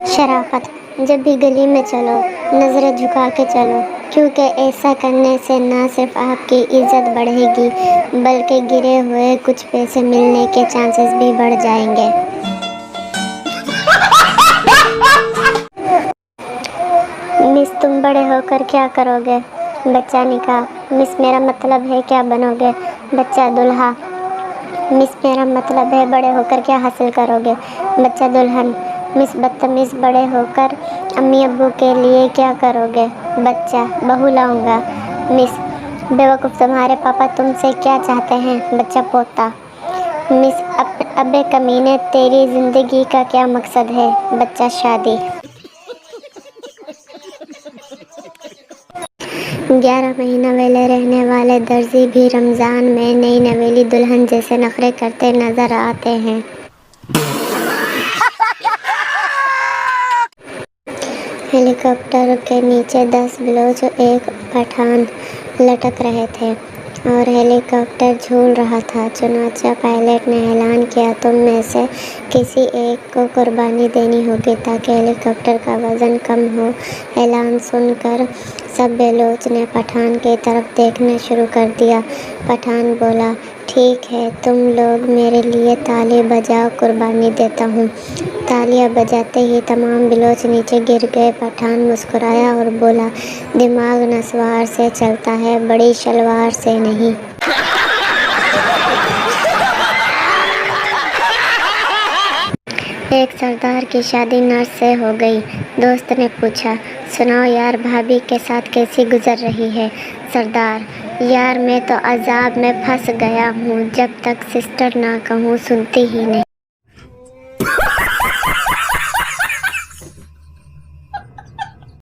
شرافت، جب بھی گلی میں چلو نظریں جھکا کے چلو، کیونکہ ایسا کرنے سے نہ صرف آپ کی عزت بڑھے گی بلکہ گرے ہوئے کچھ پیسے ملنے کے چانسز بھی بڑھ جائیں گے۔ مس تم بڑے ہو کر کیا کرو گے؟ بچہ نکاح۔ مس میرا مطلب ہے کیا بنو گے؟ بچہ دولہا۔ مس میرا مطلب ہے بڑے ہو کر کیا حاصل کرو گے؟ بچہ دلہن۔ مس بدتمیز، بڑے ہو کر امی ابو کے لیے کیا کرو گے؟ بچہ بہو لاؤں گا۔ مس بیوقوف، تمہارے پاپا تم سے کیا چاہتے ہیں؟ بچہ پوتا۔ مس ابے کمینے، تیری زندگی کا کیا مقصد ہے؟ بچہ شادی۔ 11 مہینہ ویلے رہنے والے درزی بھی رمضان میں نئی نویلی دلہن جیسے نخرے کرتے نظر آتے ہیں۔ ہیلی کاپٹر کے نیچے 10 بلوچ اور ایک پٹھان لٹک رہے تھے اور ہیلی کاپٹر جھول رہا تھا۔ چنانچہ پائلٹ نے اعلان کیا، تم میں سے کسی ایک کو قربانی دینی ہوگی تاکہ ہیلی کاپٹر کا وزن کم ہو۔ اعلان سن کر سب بلوچ نے پٹھان کی طرف دیکھنا شروع کر دیا۔ پٹھان بولا، ٹھیک ہے، تم لوگ میرے لیے تالی بجاؤ، قربانی دیتا ہوں۔ تالیاں بجاتے ہی تمام بلوچ نیچے گر گئے۔ پٹھان مسکرایا اور بولا، دماغ نسوار سے چلتا ہے، بڑی شلوار سے نہیں۔ ایک سردار کی شادی نرس سے ہو گئی۔ دوست نے پوچھا، سناؤ یار، بھابھی کے ساتھ کیسی گزر رہی ہے؟ سردار، یار میں تو عذاب میں پھنس گیا ہوں، جب تک سسٹر نہ کہوں سنتی ہی نہیں۔